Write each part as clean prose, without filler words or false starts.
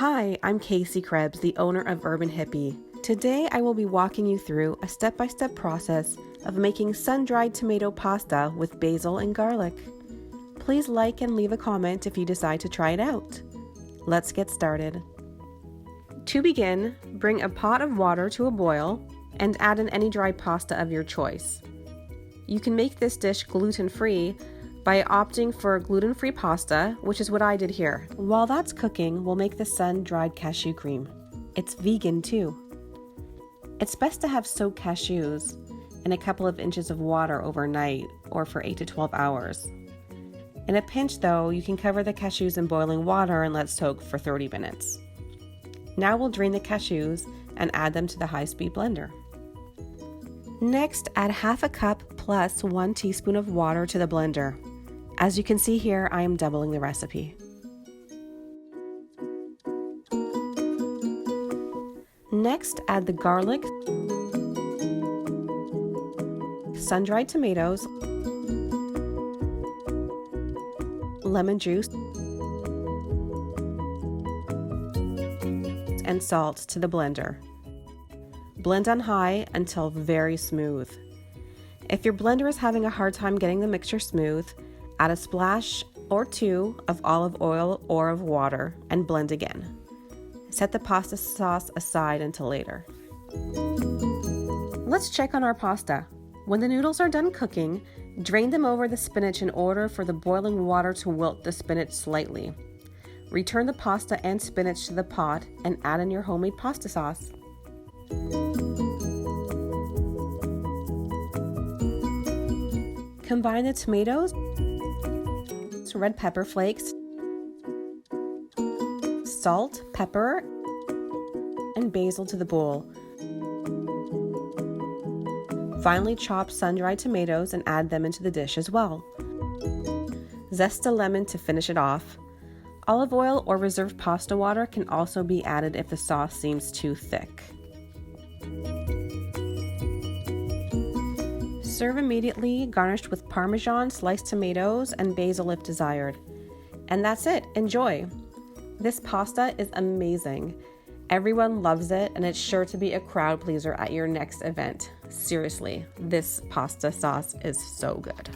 Hi, I'm Casey Krebs, the owner of Urban Hippie. Today I will be walking you through a step-by-step process of making sun-dried tomato pasta with basil and garlic. Please like and leave a comment if you decide to try it out. Let's get started. To begin, bring a pot of water to a boil and add in any dried pasta of your choice. You can make this dish gluten-free by opting for gluten-free pasta, which is what I did here. While that's cooking, we'll make the sun-dried cashew cream. It's vegan too. It's best to have soaked cashews in a couple of inches of water overnight or for 8 to 12 hours. In a pinch though, you can cover the cashews in boiling water and let soak for 30 minutes. Now we'll drain the cashews and add them to the high-speed blender. Next, add half a cup plus 1 teaspoon of water to the blender. As you can see here, I am doubling the recipe. Next, add the garlic, sun-dried tomatoes, lemon juice, and salt to the blender. Blend on high until very smooth. If your blender is having a hard time getting the mixture smooth, add a splash or two of olive oil or of water and blend again. Set the pasta sauce aside until later. Let's check on our pasta. When the noodles are done cooking, drain them over the spinach in order for the boiling water to wilt the spinach slightly. Return the pasta and spinach to the pot and add in your homemade pasta sauce. Combine the tomatoes, red pepper flakes, salt, pepper, and basil to the bowl. Finally, chop sun-dried tomatoes and add them into the dish as well. Zest a lemon to finish it off. Olive oil or reserved pasta water can also be added if the sauce seems too thick. Serve immediately, garnished with Parmesan, sliced tomatoes, and basil if desired. And that's it. Enjoy! This pasta is amazing. Everyone loves it, and it's sure to be a crowd pleaser at your next event. Seriously, this pasta sauce is so good.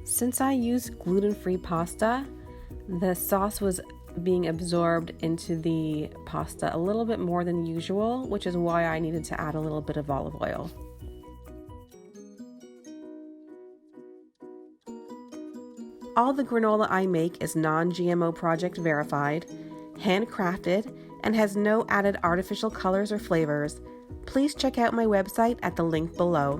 Since I used gluten-free pasta, the sauce was being absorbed into the pasta a little bit more than usual, which is why I needed to add a little bit of olive oil. All the granola I make is non-GMO project verified, handcrafted, and has no added artificial colors or flavors. Please check out my website at the link below.